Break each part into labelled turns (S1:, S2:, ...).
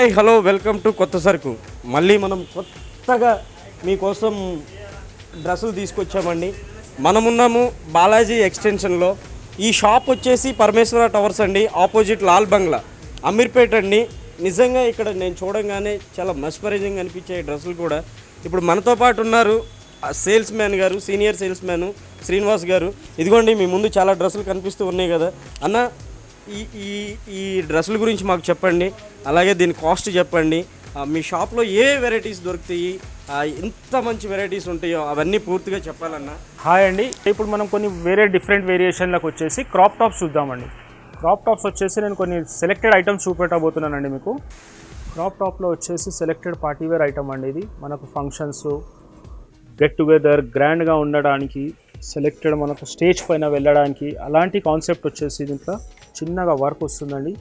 S1: Hi hello welcome to కొత్త సరుకు. మళ్ళీ మనం కొత్తగా మీకోసం డ్రెస్సులు తీసుకొచ్చామండి. మనమున్నాము బాలాజీ ఎక్స్టెన్షన్లో. ఈ షాప్ వచ్చేసి పరమేశ్వర టవర్స్ అండి, ఆపోజిట్ లాల్ బంగ్లా, అమీర్పేట్ అండి. నిజంగా ఇక్కడ నేను చూడంగానే చాలా మెస్మరైజింగ్ అనిపించే డ్రెస్సులు కూడా. ఇప్పుడు మనతో పాటు ఉన్నారు సేల్స్ మ్యాన్ గారు, సీనియర్ సేల్స్ మ్యాన్ శ్రీనివాస్ గారు. ఇదిగోండి మీ ముందు చాలా డ్రెస్సులు కనిపిస్తూ ఉన్నాయి కదా అన్న. ఈ ఈ ఈ డ్రెస్సుల గురించి మాకు చెప్పండి, అలాగే దీని కాస్ట్ చెప్పండి. మీ షాప్లో ఏ వెరైటీస్ దొరుకుతాయి, ఎంత మంచి వెరైటీస్ ఉంటాయో అవన్నీ పూర్తిగా చెప్పాలన్నా.
S2: హాయ్ అండి, ఇప్పుడు మనం కొన్ని డిఫరెంట్ వేరియేషన్లకు వచ్చేసి క్రాప్ టాప్స్ చూద్దామండి. క్రాప్ టాప్స్ వచ్చేసి నేను కొన్ని సెలెక్టెడ్ ఐటమ్స్ చూపెట్టబోతున్నానండి మీకు. క్రాప్ టాప్లో వచ్చేసి సెలెక్టెడ్ పార్టీవేర్ ఐటమ్ అండి. ఇది మనకు ఫంక్షన్స్, గెట్ టుగెదర్, గ్రాండ్గా ఉండడానికి, సెలెక్టెడ్ మనకు స్టేజ్ పైన వెళ్ళడానికి, అలాంటి కాన్సెప్ట్ వచ్చేసి దీంట్లో చిన్నగా వర్క్ వస్తుందండి.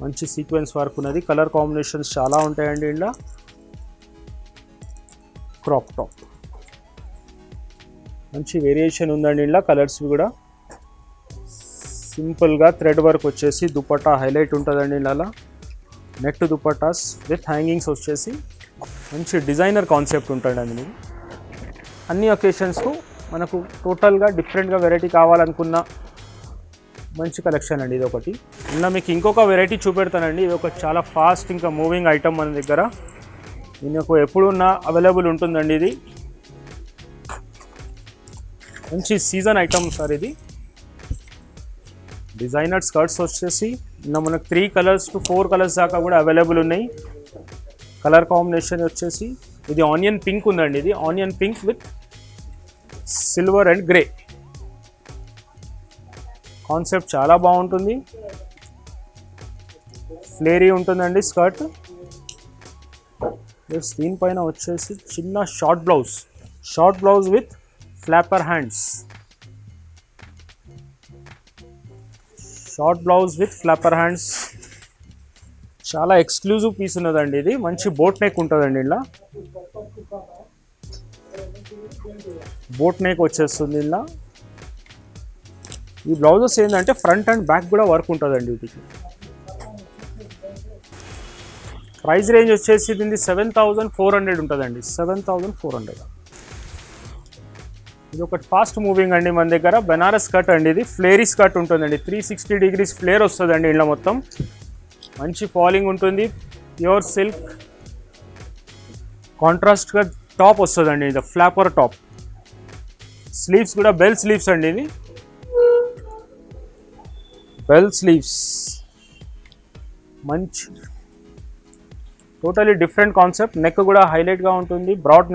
S2: మంచి సీక్వెన్స్ వర్క్ ఉన్నది. కలర్ కాంబినేషన్స్ చాలా ఉంటాయండి. ఇలా క్రాప్ టాప్ మంచి వేరియేషన్ ఉందండి. ఇలా కలర్స్ కూడా సింపుల్గా థ్రెడ్ వర్క్ వచ్చేసి దుపట్టా హైలైట్ ఉంటుందండి. ఇలా నెట్ దుపట్టాస్ విత్ హ్యాంగింగ్స్ వచ్చేసి మంచి డిజైనర్ కాన్సెప్ట్ ఉంటుందండి. మీకు అన్ని ఒకేషన్స్కు మనకు టోటల్గా డిఫరెంట్గా వెరైటీ కావాలనుకున్న మంచి కలెక్షన్ అండి ఇది ఒకటి. ఇలా మీకు ఇంకొక వెరైటీ చూపెడతానండి. ఇది ఒక చాలా ఫాస్ట్ ఇంకా మూవింగ్ ఐటమ్ మన దగ్గర. దీనికి ఎప్పుడున్నా అవైలబుల్ ఉంటుందండి. ఇది మంచి సీజన్ ఐటమ్ సార్. ఇది డిజైనర్ స్కర్ట్స్ వచ్చేసి ఇలా మనకు 3 కలర్స్ టు 4 కలర్స్ దాకా కూడా అవైలబుల్ ఉన్నాయి. కలర్ కాంబినేషన్ వచ్చేసి ఇది ఆనియన్ పింక్ ఉందండి. ఇది onion pink with silver and grey concept చాలా బాగుంటుంది. ఫ్లేరీ ఉంటుందండి స్కర్ట్. దీనిపైన వచ్చేసి చిన్న short blouse with flapper hands. చాలా ఎక్స్క్లూజివ్ పీస్ ఉన్నదండి. ఇది మంచి బోట్ నెక్ ఉంటుందండి. ఇలా బోట్ నెక్ వచ్చేస్తుంది. ఇలా ఈ బ్లౌజెస్ ఏంటంటే ఫ్రంట్ అండ్ బ్యాక్ కూడా వర్క్ ఉంటుందండి. వీటికి ప్రైస్ రేంజ్ వచ్చేసి దీనికి 7400 ఉంటుందండి. 7400. ఇది ఒకటి ఫాస్ట్ మూవింగ్ అండి మన దగ్గర. బెనారస్ కట్ అండి. ఇది ఫ్లేరీ స్కర్ట్ ఉంటుందండి. 360 డిగ్రీస్ ఫ్లేర్ వస్తుందండి. ఇలా మొత్తం మంచి ఫాలింగ్ ఉంటుంది. ప్యూర్ సిల్క్ కాంట్రాస్ట్గా టాప్ వస్తుందండి. ఇది ఫ్లాపర్ టాప్. స్లీవ్స్ కూడా బెల్ స్లీవ్స్ అండి. ఇది బెల్ స్లీవ్స్ మంచి టోటలీ డిఫరెంట్ కాన్సెప్ట్. నెక్ కూడా హైలైట్గా ఉంటుంది. బ్రాడ్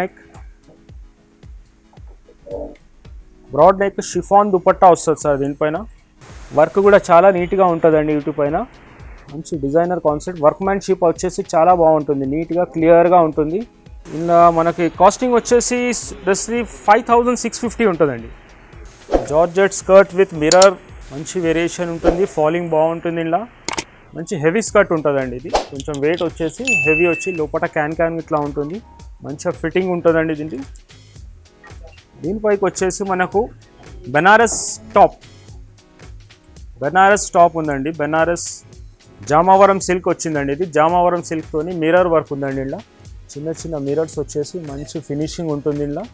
S2: నెక్ షిఫాన్ దుపట్టా వస్తుంది సార్. దీనిపైన వర్క్ కూడా చాలా నీట్గా ఉంటుందండి. వీటి పైన మంచి డిజైనర్ కాన్సెప్ట్. వర్క్మ్యాన్షిప్ వచ్చేసి చాలా బాగుంటుంది. నీట్గా క్లియర్గా ఉంటుంది. ఇలా మనకి కాస్టింగ్ వచ్చేసి డ్రెస్ 5650 ఉంటుందండి. జార్జెట్ స్కర్ట్ విత్ మిర్రర్ మంచి వేరియేషన్ ఉంటుంది. ఫాలింగ్ బాగుంటుంది. ఇలా మంచి హెవీ స్కర్ట్ ఉంటుందండి. ఇది కొంచెం వెయిట్ వచ్చేసి హెవీ వచ్చి లోపల క్యాన్ ఇట్లా ఉంటుంది. మంచిగా ఫిట్టింగ్ ఉంటుందండి. దీనిపైకి వచ్చేసి మనకు బెనారస్ టాప్ ఉందండి. బెనారస్ జామావరం సిల్క్ వచ్చిందండి. ఇది జామావరం సిల్క్తోని మిర్రర్ వర్క్ ఉందండి. ఇలా చిన్న మిర్రర్స్ వచ్చేసి మంచి ఫినిషింగ్ ఉంటుంది. ఇలా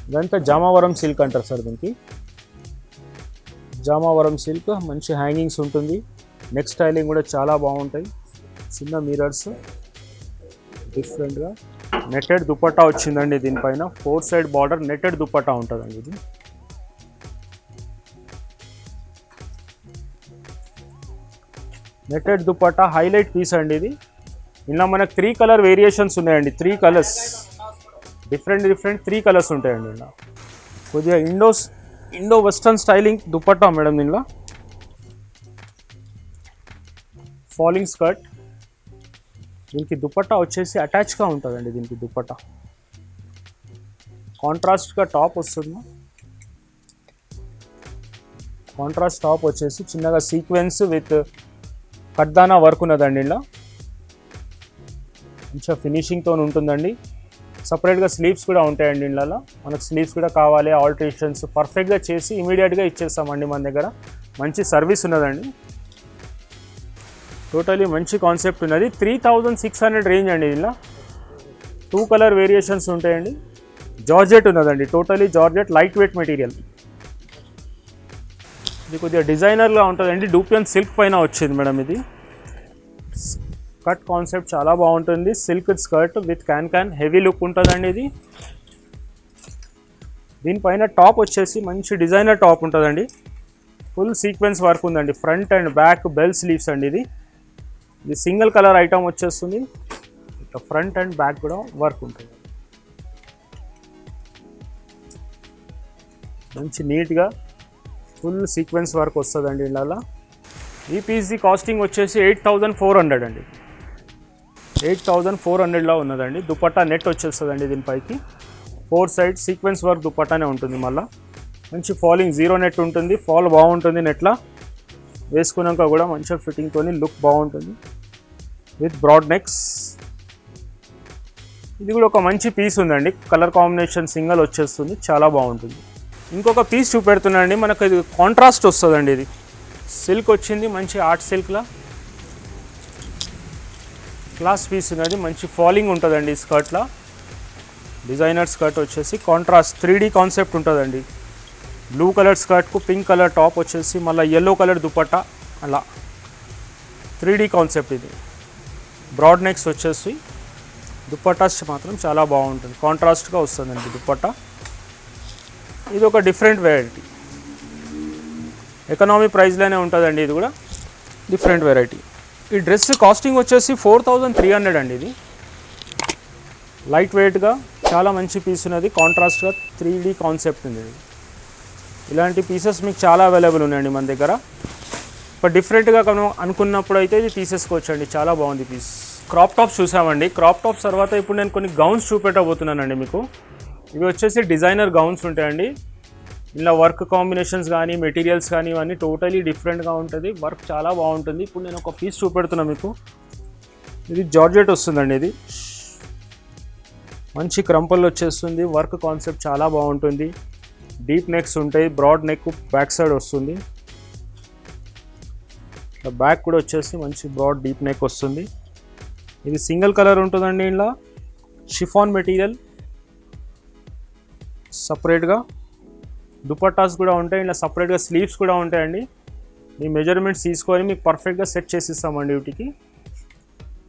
S2: ఇదంతా జామావరం సిల్క్ అంటారు సార్. దీనికి జామావరం సిల్క్ మంచి హ్యాంగింగ్స్ ఉంటుంది. నెక్ స్టైలింగ్ కూడా చాలా బాగుంటాయి. చిన్న మిర్రర్స్ డిఫరెంట్గా. నెట్టెడ్ దుపట్టా వచ్చిందండి. దీనిపైన 4 సైడ్ బార్డర్ నెట్టెడ్ దుపట్టా ఉంటుందండి. ఇది నెట్టెడ్ దుపట్టా హైలైట్ పీస్ అండి. ఇది ఇలా మనకు 3 కలర్ వేరియేషన్స్ ఉన్నాయండి. 3 కలర్స్ డిఫరెంట్ 3 కలర్స్ ఉంటాయండి. ఇలా కొద్దిగా Indo western styling dupatta madam. దీనిలో ఫాలింగ్ స్కర్ట్. దీనికి దుపట్టా వచ్చేసి అటాచ్గా ఉంటుందండి. దీనికి దుపట్టా కాంట్రాస్ట్గా టాప్ వస్తుంది. కాంట్రాస్ట్ టాప్ వచ్చేసి చిన్నగా సీక్వెన్స్ విత్ కడ్దానా వర్క్ ఉన్నదండి. ఇలా మంచిగా ఫినిషింగ్తో ఉంటుందండి. సపరేట్గా స్లీవ్స్ కూడా ఉంటాయండి. ఇలా మనకు స్లీవ్స్ కూడా కావాలి, ఆల్టరేషన్స్ పర్ఫెక్ట్గా చేసి ఇమీడియట్గా ఇచ్చేస్తామండి. మన దగ్గర మంచి సర్వీస్ ఉన్నదండి. టోటలీ మంచి కాన్సెప్ట్ ఉన్నది. 3600 రేంజ్ అండి. ఇలా 2 కలర్ వేరియేషన్స్ ఉంటాయండి. జార్జెట్ ఉన్నదండి, totally georgette, light weight material. ఇది కొద్దిగా డిజైనర్గా ఉంటుందండి. డూపియన్ సిల్క్ పైన వచ్చింది మేడం. ఇది కట్ కాన్సెప్ట్ చాలా బాగుంటుంది. Silk skirt with can heavy look ఉంటుందండి. ఇది దీనిపైన టాప్ వచ్చేసి మంచి డిజైనర్ టాప్ ఉంటుందండి. ఫుల్ సీక్వెన్స్ వర్క్ ఉందండి. Front and back bell sleeves అండి. ఇది సింగిల్ కలర్ ఐటమ్ వచ్చేస్తుంది. ఫ్రంట్ అండ్ బ్యాక్ కూడా వర్క్ ఉంటుంది. మంచి నీట్గా ఫుల్ సీక్వెన్స్ వర్క్ వస్తుందండి. ఇలా ఈ పీస్ది కాస్టింగ్ వచ్చేసి 8400 అండి. 8400లో ఉన్నదండి. దుపట్టా నెట్ వచ్చేస్తుందండి. దీనిపైకి 4 సైడ్ సీక్వెన్స్ వర్క్ దుపట్టానే ఉంటుంది. మళ్ళీ మంచి ఫాలింగ్, జీరో నెట్ ఉంటుంది. ఫాల్ బాగుంటుంది. నెట్లా వేసుకున్నాక కూడా మంచిగా ఫిట్టింగ్తో లుక్ బాగుంటుంది విత్ బ్రాడ్ నెక్స్. ఇది కూడా ఒక మంచి పీస్ ఉందండి. కలర్ కాంబినేషన్ సింగల్ వచ్చేస్తుంది, చాలా బాగుంటుంది. ఇంకొక పీస్ చూపెడుతున్నాండి. మనకు ఇది కాంట్రాస్ట్ వస్తుందండి. ఇది సిల్క్ వచ్చింది, మంచి ఆర్ట్ సిల్క్లా క్లాస్ పీస్ ఉన్నది. మంచి ఫాలింగ్ ఉంటుందండి. స్కర్ట్లా డిజైనర్ స్కర్ట్ వచ్చేసి కాంట్రాస్ట్ 3D కాన్సెప్ట్ ఉంటుందండి. బ్లూ కలర్ స్కర్ట్కు పింక్ కలర్ టాప్ వచ్చేసి మళ్ళీ ఎల్లో కలర్ దుపట్టా, అలా 3D కాన్సెప్ట్. ఇది బ్రాడ్ నెక్స్ వచ్చేసి దుపట్టాస్ మాత్రం చాలా బాగుంటుంది. కాంట్రాస్ట్గా వస్తుందండి దుపట్టా. ఇది ఒక డిఫరెంట్ వెరైటీ, ఎకనామీ ప్రైస్లోనే ఉంటుందండి. ఇది కూడా డిఫరెంట్ వెరైటీ. ఈ డ్రెస్ కాస్టింగ్ వచ్చేసి 4300 అండి. ఇది లైట్ వెయిట్గా చాలా మంచి పీస్ ఉన్నది. కాంట్రాస్ట్గా 3D కాన్సెప్ట్ ఉంది. ఇలాంటి పీసెస్ మీకు చాలా అవైలబుల్ ఉన్నాయండి మన దగ్గర. బట్ డిఫరెంట్గా అనుకున్నప్పుడు అయితే ఇది తీసేసుకోవచ్చండి. చాలా బాగుంది పీస్. క్రాప్ టాప్స్ చూసామండి. క్రాప్ టాప్స్ తర్వాత ఇప్పుడు నేను కొన్ని గౌన్స్ చూపెట్టబోతున్నానండి మీకు. ఇవి వచ్చేసి డిజైనర్ గౌన్స్ ఉంటాయండి. ఇలా వర్క్ కాంబినేషన్స్ కానీ మెటీరియల్స్ కానీ ఇవన్నీ టోటలీ డిఫరెంట్గా ఉంటుంది. వర్క్ చాలా బాగుంటుంది. ఇప్పుడు నేను ఒక పీస్ చూపెడుతున్నా మీకు. ఇది జార్జెట్ వస్తుందండి. ఇది మంచి క్రంపల్ వచ్చేస్తుంది. వర్క్ కాన్సెప్ట్ చాలా బాగుంటుంది. డీప్ నెక్స్ ఉంటాయి. బ్రాడ్ నెక్ బ్యాక్ సైడ్ వస్తుంది. బ్యాక్ కూడా వచ్చేసి మంచి బ్రాడ్ డీప్ నెక్ వస్తుంది. ఇది సింగిల్ కలర్ ఉంటుందండి. ఇలా షిఫాన్ మెటీరియల్ సపరేట్గా దుపట్టాస్ కూడా ఉంటాయి. ఇలా సపరేట్గా స్లీవ్స్ కూడా ఉంటాయండి. మీ మెజర్మెంట్స్ తీసుకొని మీకు పర్ఫెక్ట్గా సెట్ చేసి ఇస్తామండి. వీటికి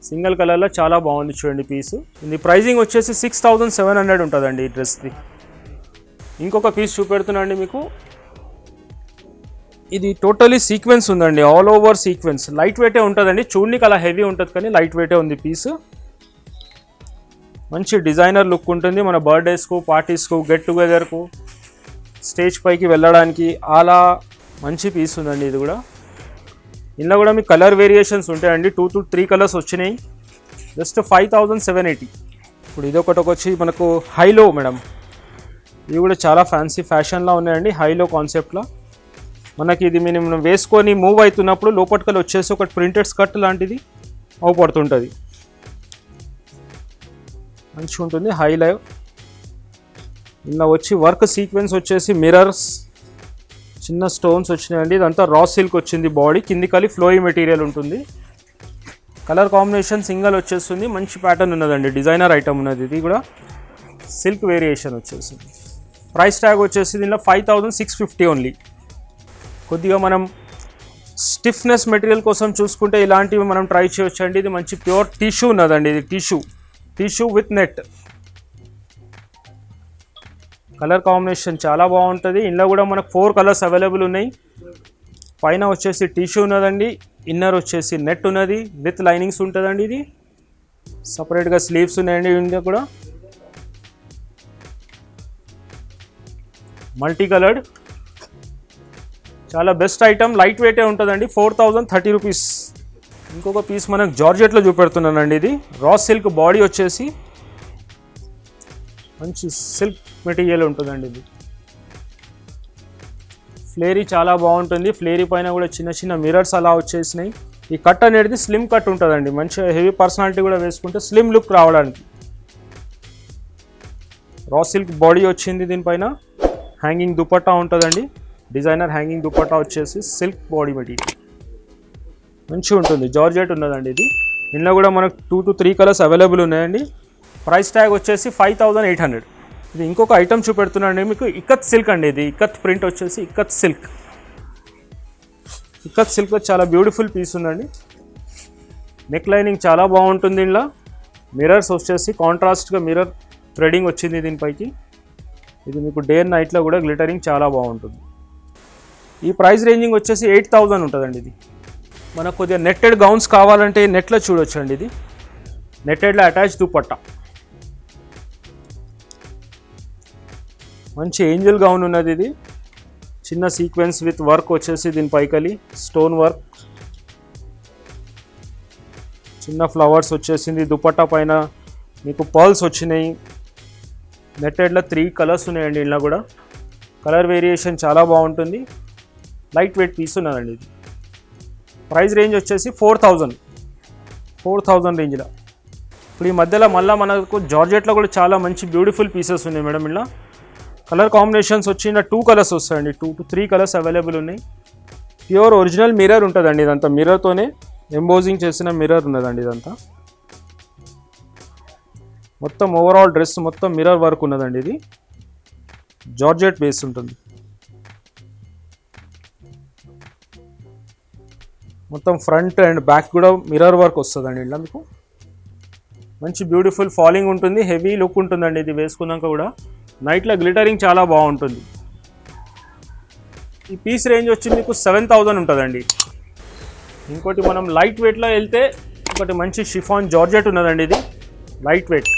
S2: సింగిల్ కలర్లో చాలా బాగుంది చూడండి పీసు. ఇది ప్రైజింగ్ వచ్చేసి 6700 ఉంటుందండి ఈ డ్రెస్ది. ఇంకొక పీస్ చూపెడుతున్నాండి మీకు. ఇది టోటలీ సీక్వెన్స్ ఉందండి. All over sequence. లైట్ వెయిటే ఉంటుందండి. చూడనికి అలా హెవీ ఉంటుంది కానీ లైట్ వెయిటే ఉంది పీసు. మంచి డిజైనర్ లుక్ ఉంటుంది. మన బర్త్డేస్కు, పార్టీస్కు, గెట్ టుగెదర్కు, స్టేజ్ పైకి వెళ్ళడానికి అలా మంచి పీస్ ఉందండి. ఇది కూడా ఇందులో కూడా మీకు కలర్ వేరియేషన్స్ ఉంటాయండి. 2 to 3 కలర్స్ వచ్చినాయి. జస్ట్ 5780. ఇప్పుడు ఇది ఒకటి వచ్చి మనకు హైలో మేడం. ఇవి కూడా చాలా ఫ్యాన్సీ ఫ్యాషన్లో ఉన్నాయండి. హైలో కాన్సెప్ట్లో మనకి ఇది మనం వేసుకొని మూవ్ అవుతున్నప్పుడు లోపటికల్ వచ్చేసి ఒకటి ప్రింటెడ్ స్కర్ట్ లాంటిది అవుపడుతుంటుంది. మంచిగా ఉంటుంది. హైలో ఇలా వచ్చి వర్క్ సీక్వెన్స్ వచ్చేసి మిర్రర్స్, చిన్న స్టోన్స్ వచ్చినాయండి. ఇదంతా రా సిల్క్ వచ్చింది. బాడీ కింది కలి ఫ్లోయి మెటీరియల్ ఉంటుంది. కలర్ కాంబినేషన్ సింగల్ వచ్చేస్తుంది. మంచి ప్యాటర్న్ ఉన్నదండి. డిజైనర్ ఐటమ్ ఉన్నది. ఇది కూడా సిల్క్ వేరియేషన్ వచ్చేసింది. ప్రైస్ ట్యాగ్ వచ్చేసి దీనిలో 5650 ఓన్లీ. కొద్దిగా మనం స్టిఫ్నెస్ మెటీరియల్ కోసం చూసుకుంటే ఇలాంటివి మనం ట్రై చేయొచ్చండి. ఇది మంచి ప్యూర్ టిష్యూ ఉన్నదండి. ఇది tissue with net. Colour combination చాలా బాగుంటుంది. ఇందులో కూడా మనకు 4 కలర్స్ అవైలబుల్ ఉన్నాయి. పైన వచ్చేసి టిష్యూ ఉన్నదండి. ఇన్నర్ వచ్చేసి నెట్ ఉన్నది విత్ లైనింగ్స్ ఉంటుందండి. ఇది సపరేట్గా స్లీవ్స్ ఉన్నాయండి. ఇందులో కూడా మల్టీ కలర్డ్ చాలా బెస్ట్ ఐటమ్. లైట్ వెయిటే ఉంటుందండి. 4030 రూపీస్. ఇంకొక పీస్ మనకు జార్జెట్లో చూపెడుతున్నానండి. ఇది రా సిల్క్ బాడీ వచ్చేసి మంచి సిల్క్ మెటీరియల్ ఉంటుందండి. ఇది ఫ్లేరీ చాలా బాగుంటుంది. ఫ్లేరీ పైన కూడా చిన్న చిన్న మిర్రర్స్ అలా వచ్చేసినాయి. ఈ కట్ అనేది స్లిమ్ కట్ ఉంటుందండి. మంచిగా హెవీ పర్సనాలిటీ కూడా వేసుకుంటే స్లిమ్ లుక్ రావడానికి. రా సిల్క్ బాడీ వచ్చింది. దీనిపైన హ్యాంగింగ్ దుపట్టా ఉంటుందండి. డిజైనర్ హ్యాంగింగ్ దుపట్టా వచ్చేసి సిల్క్ బాడీ మెటీరియల్. మంచిగా ఉంటుంది, జార్జెట్ ఉన్నదండి ఇది. ఇందులో కూడా మనకు 2 to 3 కలర్స్ అవైలబుల్ ఉన్నాయండి. ప్రైస్ ట్యాగ్ వచ్చేసి 5800. ఇది ఇంకొక ఐటమ్ చూపెడుతున్నాండి మీకు, ఇక్కత్ సిల్క్ అండి. ఇది ఇక్కత్ ప్రింట్ వచ్చేసి ఇక్కత్ సిల్క్. ఇక్కత్ సిల్క్లో చాలా బ్యూటిఫుల్ పీస్ ఉందండి. నెక్ లైనింగ్ చాలా బాగుంటుంది. ఇందులో మిర్రర్స్ వచ్చేసి కాంట్రాస్ట్గా మిర్రర్ థ్రెడింగ్ వచ్చింది దీనిపైకి. ఇది మీకు డే అండ్ నైట్లో కూడా గ్లిటరింగ్ చాలా బాగుంటుంది. ఈ ప్రైస్ రేంజింగ్ వచ్చేసి 8000 ఉంటుందండి. ఇది మనకు కొద్దిగా నెట్టెడ్ గౌన్స్ కావాలంటే నెట్లో చూడొచ్చండి. ఇది నెట్టెడ్లో అటాచ్ దుపట్టా, మంచి ఏంజల్ గౌన్ ఉన్నది. ఇది చిన్న సీక్వెన్స్ విత్ వర్క్ వచ్చేసి దీనిపైకలి స్టోన్ వర్క్, చిన్న ఫ్లవర్స్ వచ్చేసింది. దుపట్టా పైన మీకు పర్ల్స్ వచ్చినాయి. నెట్టెడ్లో 3 కలర్స్ ఉన్నాయండి. ఇందులో కూడా కలర్ వేరియేషన్ చాలా బాగుంటుంది. లైట్ వెయిట్ పీస్ ఉన్నదండి. ఇది ప్రైస్ రేంజ్ వచ్చేసి 4000 రేంజ్లో. ఇప్పుడు ఈ మధ్యలో మళ్ళీ మనకు జార్జెట్లో కూడా చాలా మంచి బ్యూటిఫుల్ పీసెస్ ఉన్నాయి మేడం. ఇలా కలర్ కాంబినేషన్స్ వచ్చి 2 కలర్స్ వస్తాయండి. 2 to 3 కలర్స్ అవైలబుల్ ఉన్నాయి. ప్యూర్ ఒరిజినల్ మిర్రర్ ఉంటుందండి. ఇదంతా మిర్రర్తోనే ఎంబోజింగ్ చేసిన మిర్రర్ ఉన్నదండి. ఇదంతా మొత్తం ఓవరాల్ డ్రెస్ మొత్తం మిర్రర్ వర్క్ ఉన్నదండి. ఇది జార్జెట్ బేస్ ఉంటుంది. మొత్తం ఫ్రంట్ అండ్ బ్యాక్ కూడా మిర్రర్ వర్క్ వస్తుందండి. ఇలా మీకు మంచి బ్యూటిఫుల్ ఫాలింగ్ ఉంటుంది, హెవీ లుక్ ఉంటుందండి. ఇది వేసుకున్నాక కూడా నైట్లో గ్లిటరింగ్ చాలా బాగుంటుంది. ఈ పీస్ రేంజ్ వచ్చి మీకు 7000 ఉంటుందండి. ఇంకోటి మనం లైట్ వెయిట్లో వెళ్తే ఒకటి మంచి షిఫాన్ జార్జెట్ ఉన్నదండి. ఇది లైట్ వెయిట్,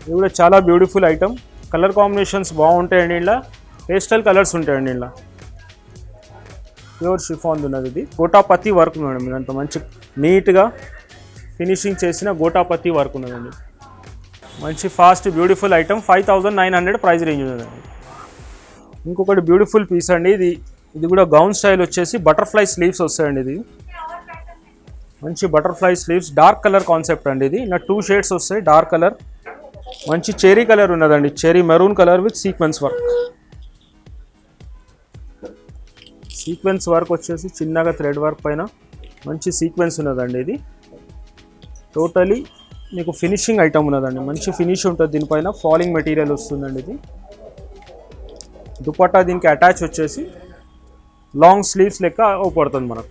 S2: ఇది కూడా చాలా బ్యూటిఫుల్ ఐటమ్. కలర్ కాంబినేషన్స్ బాగుంటాయండి. ఇలా పేస్టల్ కలర్స్ ఉంటాయండి. ఇలా ప్యూర్ షిఫాన్ ఉన్నది. ఇది గోటాపత్తి వర్క్ మేడం. ఇదంతా మంచి నీట్గా ఫినిషింగ్ చేసిన గోటాపత్తి వర్క్ ఉన్నదండి. మంచి fast beautiful item. 5900 price range ఉన్నదండి. ఇంకొకటి బ్యూటిఫుల్ పీస్ అండి. ఇది కూడా గౌన్ స్టైల్ వచ్చేసి బటర్ఫ్లై స్లీవ్స్ వస్తాయండి. ఇది మంచి butterfly sleeves, dark colour concept అండి. ఇది ఇలా 2 షేడ్స్ వస్తాయి. డార్క్ కలర్, మంచి చెరీ కలర్ ఉన్నదండి. Cherry maroon colour with sequence work. Sequence work వచ్చేసి చిన్నగా థ్రెడ్ వర్క్ పైన మంచి సీక్వెన్స్ ఉన్నదండి. ఇది టోటలీ మీకు ఫినిషింగ్ ఐటమ్ ఉన్నదండి. మంచి ఫినిష్ ఉంటుంది దీనిపైన. ఫాలింగ్ మెటీరియల్ వస్తుందండి. ఇది దుపట్టా దీనికి అటాచ్ వచ్చేసి లాంగ్ స్లీవ్స్ లెక్క పడుతుంది మనకు.